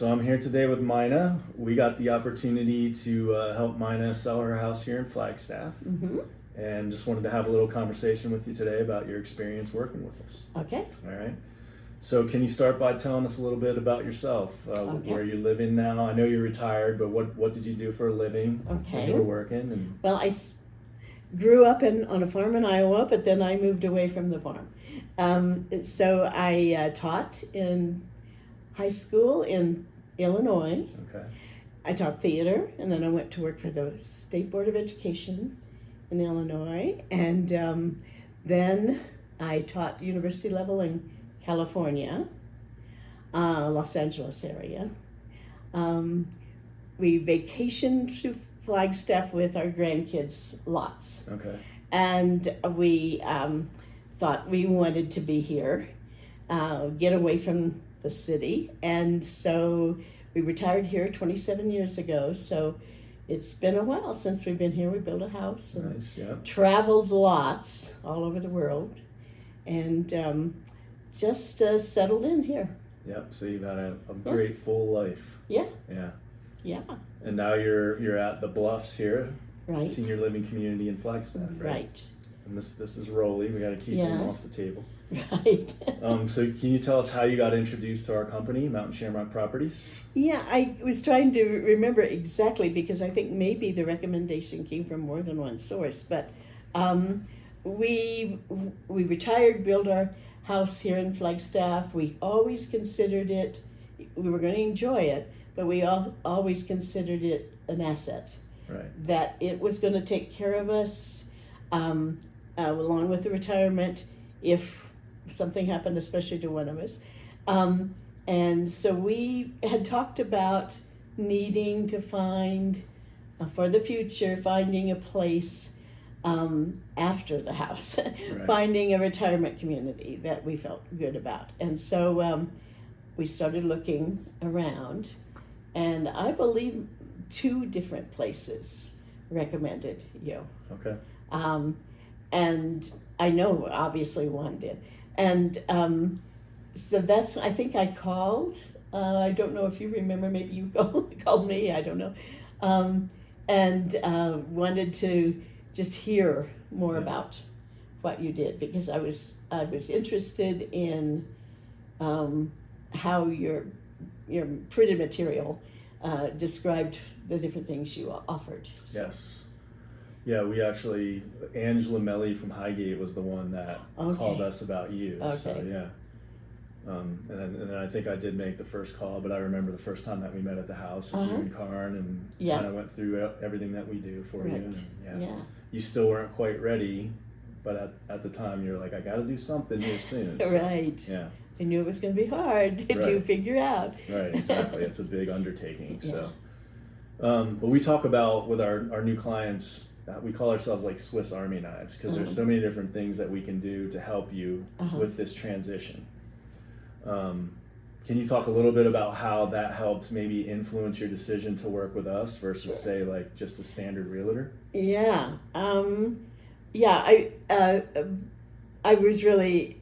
So I'm here today with Mina. We got the opportunity to help Mina sell her house here in Flagstaff. Mm-hmm. And just wanted to have a little conversation with you today about your experience working with us. Okay. All right. So can you start by telling us a little bit about yourself, Okay. where you're living now? I know you're retired, but what did you do for a living when Okay. you were working? And Well, grew up on a farm in Iowa, but then I moved away from the farm. So I taught in high school in Illinois. okay, I taught theater, and then I went to work for the State Board of Education in Illinois. And then I taught university level in California, Los Angeles area. We vacationed to Flagstaff with our grandkids lots. okay, And we thought we wanted to be here, get away from the city. And so we retired here 27 years ago. So it's been a while since we've been here. We built a house and nice, yeah. traveled lots all over the world, and just settled in here. Yep. So you've had a great full life. Yeah. Yeah. Yeah. And now you're at the Bluffs here, Right. senior living community in Flagstaff, right? Right. And this is Rolly. We got to keep him Yeah. off the table. Right. So can you tell us how you got introduced to our company, Mountain Shamrock Properties? Yeah, I was trying to remember exactly because I think maybe the recommendation came from more than one source. But we retired, built our house here in Flagstaff. We always considered it, we were going to enjoy it, but we always considered it an asset. Right. That it was going to take care of us along with the retirement if something happened, especially to one of us. And so we had talked about needing to find, for the future, finding a place after the house, Right. finding a retirement community that we felt good about. And so we started looking around, and I believe 2 different places recommended you. Okay. And I know obviously one did. And so that's, I think I called. I don't know if you remember, maybe you called me, I don't know. And wanted to just hear more Yeah. about what you did, because I was interested in how your printed material described the different things you offered. So. Yes. Yeah, we actually, Angela Melly from Highgate was the one that Okay. called us about you. Okay. So yeah. And then I think I did make the first call, but I remember the first time that we met at the house with you and Karn, and Yeah. kind of went through everything that we do for you. Right. And Yeah. You still weren't quite ready, but at the time you were like, I got to do something here soon. So, Right. yeah. I knew it was going to be hard to Right. figure out. Right, exactly. It's a big undertaking. Yeah. So, but we talk about with our new clients, we call ourselves like Swiss Army knives, because there's so many different things that we can do to help you with this transition. Can you talk a little bit about how that helped maybe influence your decision to work with us versus say like just a standard realtor? Yeah. I was really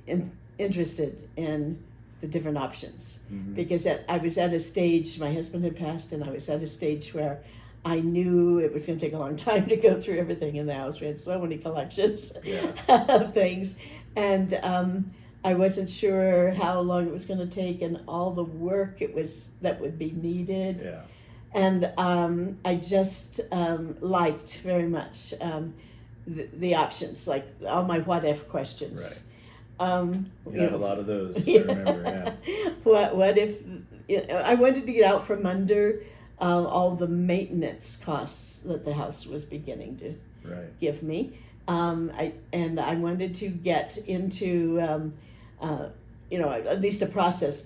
interested in the different options because I was at a stage, my husband had passed, and I was at a stage where I knew it was going to take a long time to go through everything in the house. We had so many collections of things, and I wasn't sure how long it was going to take and all the work that would be needed. Yeah. And I just liked very much the options, like all my what if questions. Right. You had a lot of those, I remember, yeah. What if, I wanted to get out from under all the maintenance costs that the house was beginning to give me. I wanted to get into, at least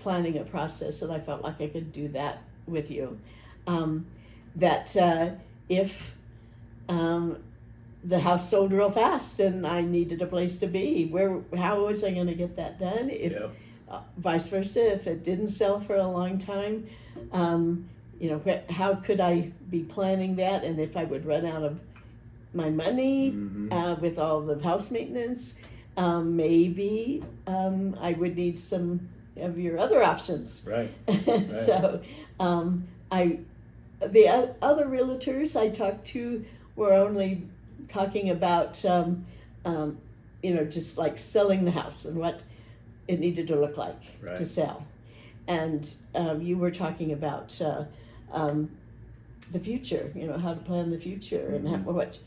planning a process, and I felt like I could do that with you. If the house sold real fast and I needed a place to be, how was I going to get that done? If vice versa, if it didn't sell for a long time, how could I be planning that? And if I would run out of my money with all the house maintenance, maybe I would need some have your other options. Right. So, the other realtors I talked to were only talking about, just like selling the house and what it needed to look like to sell. And you were talking about the future, how to plan the future and what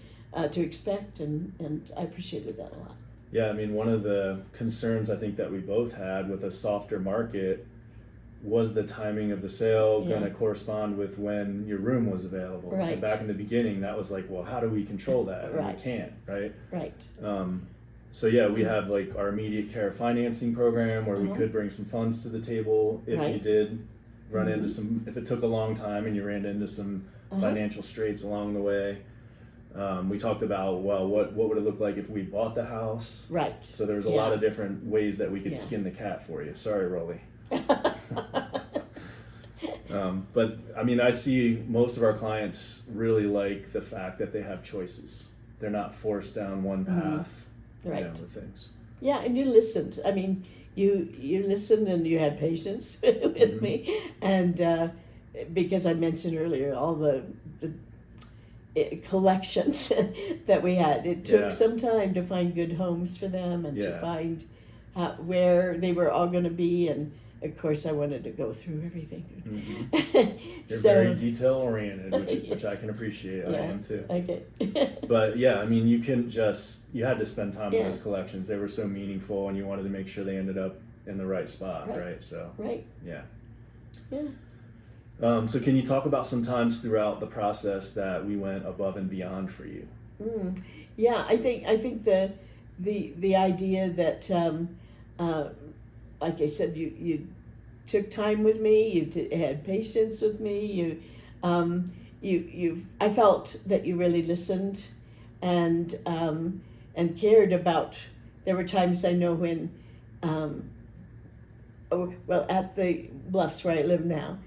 to expect, and I appreciated that a lot. Yeah, I mean, one of the concerns I think that we both had with a softer market was the timing of the sale going to correspond with when your room was available. Right. And back in the beginning, that was like, well, how do we control that? And we can't, right? Right. So yeah, we have like our immediate care financing program where we could bring some funds to the table if you did run into some, if it took a long time and you ran into some financial straits along the way. We talked about, well, what would it look like if we bought the house? Right. So there's a lot of different ways that we could skin the cat for you. Sorry, Rolly. But I mean, I see most of our clients really like the fact that they have choices. They're not forced down one path, with things. Yeah, and you listened. I mean, you listened and you had patience with me, and because I mentioned earlier all the collections that we had. It took some time to find good homes for them and to find where they were all going to be, and of course I wanted to go through everything. You're very detail oriented, which I can appreciate. I am too. Okay. But yeah, I mean, you had to spend time on those collections. They were so meaningful, and you wanted to make sure they ended up in the right spot, right? So yeah. So can you talk about some times throughout the process that we went above and beyond for you? Yeah, I think the idea that like I said, you took time with me, you had patience with me, I felt that you really listened and cared about. There were times I know when at the Bluffs where I live now,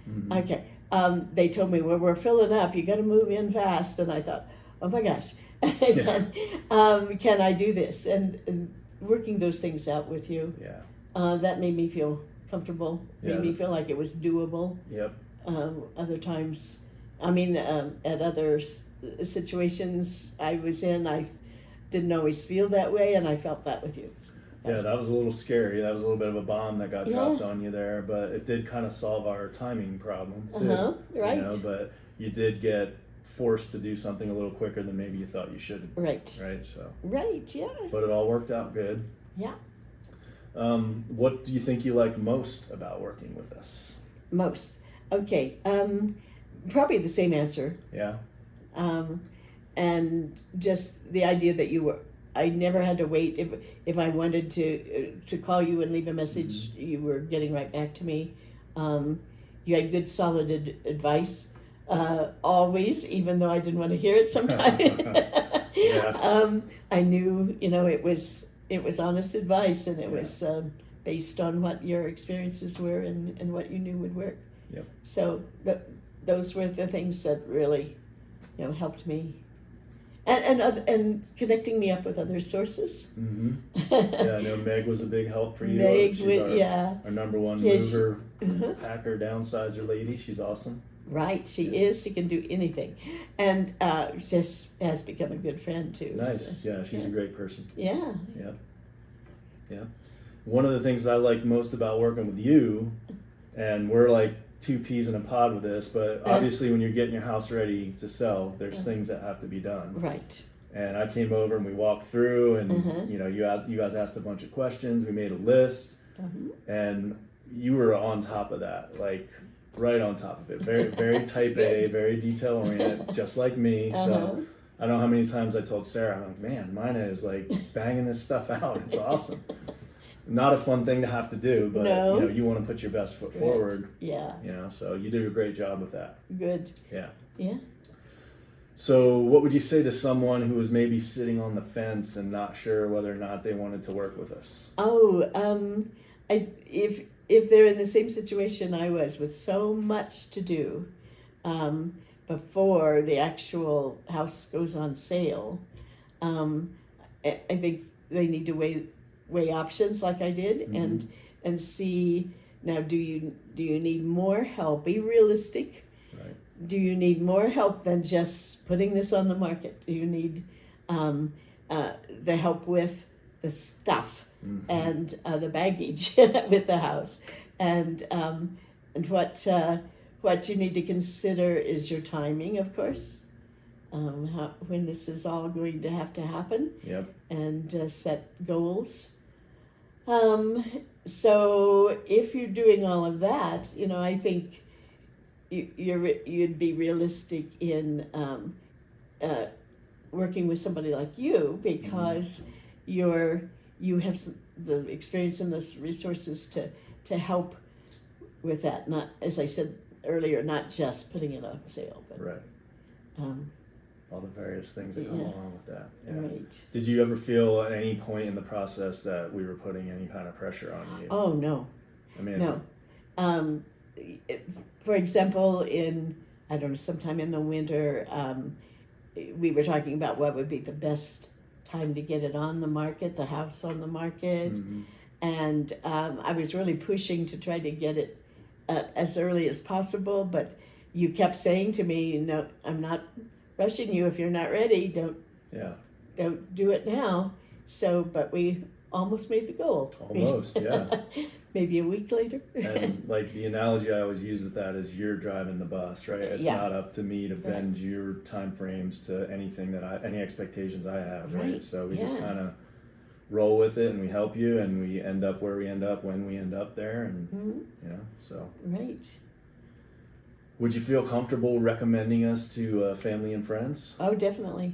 they told me, well, we're filling up, you got to move in fast, and I thought, oh my gosh, can I do this? And working those things out with you, that made me feel comfortable, made me feel like it was doable. Other times, I mean, at other situations I was in, I didn't always feel that way, and I felt that with you. That was a little scary. That was a little bit of a bomb that got dropped on you there, but it did kind of solve our timing problem too. Right. But you did get forced to do something a little quicker than maybe you thought you should. Right. So. Right. Yeah. But it all worked out good. Yeah. What do you think you like most about working with us? Most. Okay. Probably the same answer. Yeah. And just the idea that I never had to wait. If I wanted to call you and leave a message, you were getting right back to me. You had good, solid advice, always, even though I didn't want to hear it sometimes. I knew, it was honest advice, and it was based on what your experiences were and what you knew would work. So those were the things that really, helped me. And connecting me up with other sources. I know Meg was a big help for you. Meg, she's our number one mover, packer, downsizer lady. She's awesome. Right, she is. She can do anything, and just has become a good friend too. Nice, so, she's a great person. Yeah. One of the things I like most about working with you, and we're like two peas in a pod with this, but obviously when you're getting your house ready to sell, there's things that have to be done. Right. And I came over and we walked through, and you guys asked a bunch of questions. We made a list, and you were on top of that, like right on top of it. Very, very type A, very detail oriented, just like me. So I don't know how many times I told Sarah, I'm like, man, Mina is like banging this stuff out. It's awesome. Not a fun thing to have to do, but you want to put your best foot forward. So you did a great job with that. Good. Yeah. So what would you say to someone who was maybe sitting on the fence and not sure whether or not they wanted to work with us? If they're in the same situation I was, with so much to do before the actual house goes on sale, I think they need to weigh options like I did, and see Now, do you need more help? Be realistic. Right. Do you need more help than just putting this on the market? Do you need the help with the stuff and the baggage with the house? And what you need to consider is your timing, of course. When this is all going to have to happen. Yep. And set goals. So if you're doing all of that, I think you'd be realistic in working with somebody like you, because you have the experience and the resources to help with that. Not, as I said earlier, not just putting it on sale, but right. All the various things that come along with that. Yeah. Right. Did you ever feel at any point in the process that we were putting any kind of pressure on you? Oh, no. I mean, no. For example, in, I don't know, sometime in the winter, we were talking about what would be the best time to get it on the market, the house on the market. And I was really pushing to try to get it as early as possible, but you kept saying to me, no, I'm not rushing you. If you're not ready, don't do it now. So, but we almost made the goal. Almost, yeah. Maybe a week later. And like the analogy I always use with that is you're driving the bus, right? It's Yeah. not up to me to bend your time frames to anything any expectations I have, right? So we just kind of roll with it, and we help you, and we end up where we end up when we end up there, and so. Right. Would you feel comfortable recommending us to family and friends? Oh, definitely.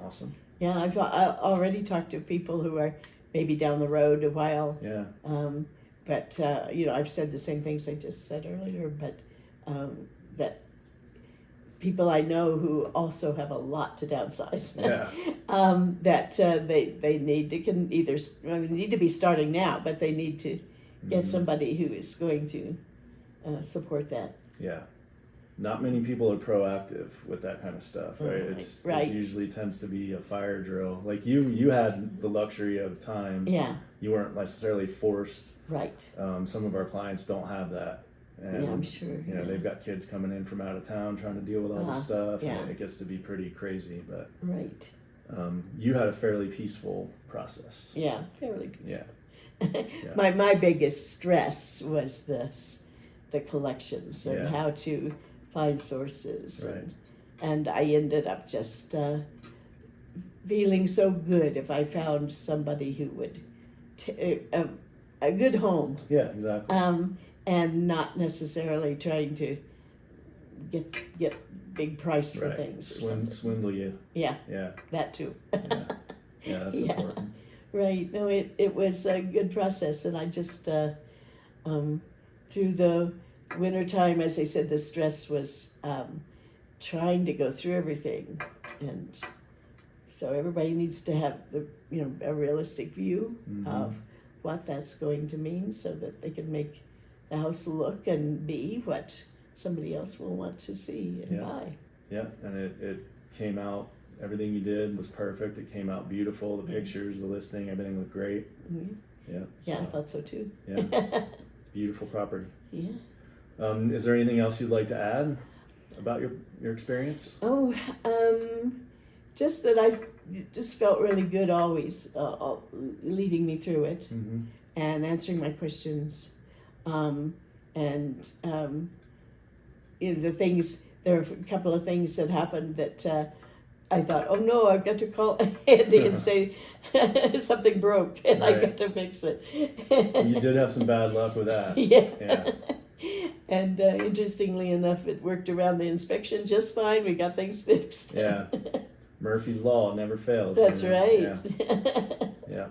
Awesome. Yeah, I've already talked to people who are maybe down the road a while. Yeah. But I've said the same things I just said earlier, but that people I know who also have a lot to downsize. That they need to need to be starting now, but they need to get somebody who is going to support that. Yeah. Not many people are proactive with that kind of stuff, right? Right. It usually tends to be a fire drill. Like you had the luxury of time. Yeah. You weren't necessarily forced. Right. Some of our clients don't have that. And, I'm sure. They've got kids coming in from out of town trying to deal with all this stuff. Yeah. And it gets to be pretty crazy. But right. You had a fairly peaceful process. Yeah, fairly peaceful. Yeah. My biggest stress was the collections and how to find sources. Right. And I ended up just feeling so good if I found somebody who would a good home. Yeah, exactly. And not necessarily trying to get big price for things. Swindle you. Yeah. Yeah. That too. Yeah, that's important. Right. No, it was a good process, and I just through the winter time, as I said, the stress was trying to go through everything, and so everybody needs to have a realistic view of what that's going to mean, so that they can make the house look and be what somebody else will want to see and buy. Yeah, and it came out. Everything you did was perfect. It came out beautiful. The pictures, the listing, everything looked great. Yeah. Yeah, I thought so too. Yeah. Beautiful property. Yeah. Is there anything else you'd like to add about your experience? Oh, just that I just felt really good always, leading me through it and answering my questions, and the things. There are a couple of things that happened that I thought, oh no, I've got to call Andy and say something broke, and I've got to fix it. You did have some bad luck with that. Yeah. And interestingly enough, it worked around the inspection just fine. We got things fixed. Yeah. Murphy's Law never fails. That's right. Yeah.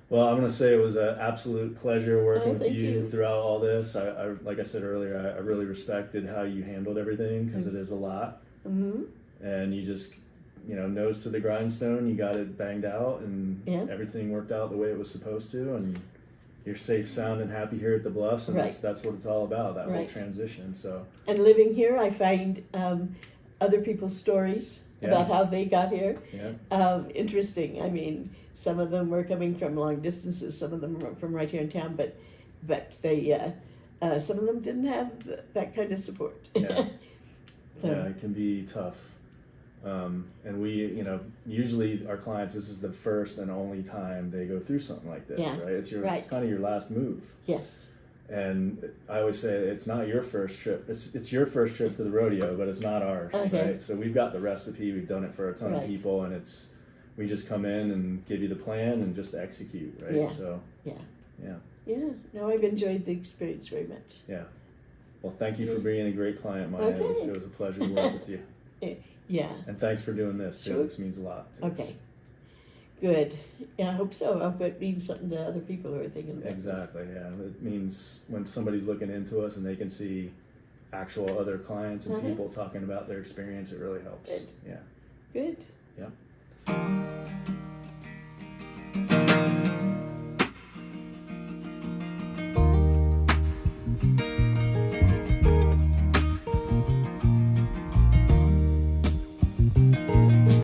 Well, I'm going to say it was an absolute pleasure working with you throughout all this. I like I said earlier, I really respected how you handled everything, because it is a lot. And you just, nose to the grindstone, you got it banged out, and everything worked out the way it was supposed to, and you're safe, sound, and happy here at the Bluffs, and that's what it's all about, that whole transition. So. And living here, I find other people's stories about how they got here interesting. I mean, some of them were coming from long distances, some of them were from right here in town, but but they some of them didn't have that kind of support. Yeah. So Yeah, it can be tough. And we, usually our clients, this is the first and only time they go through something like this, Yeah, right? It's right. It's kind of your last move. yes, And I always say it's not your first trip. It's your first trip to the rodeo, but it's not ours, Okay. right? So we've got the recipe. We've done it for a ton of Right. people, and we just come in and give you the plan and just execute, right? Yeah. So yeah, yeah, yeah. No, I've enjoyed the experience very much. yeah. Well, thank you for being a great client, Maya. Okay. It was a pleasure to work with you, Yeah. and thanks for doing this too. Sure. This means a lot to us. Okay. Good. Yeah, I hope so. I hope it means something to other people who are thinking about this. Exactly, yeah. It means when somebody's looking into us and they can see actual other clients and Uh-huh. people talking about their experience, it really helps. Good. Yeah.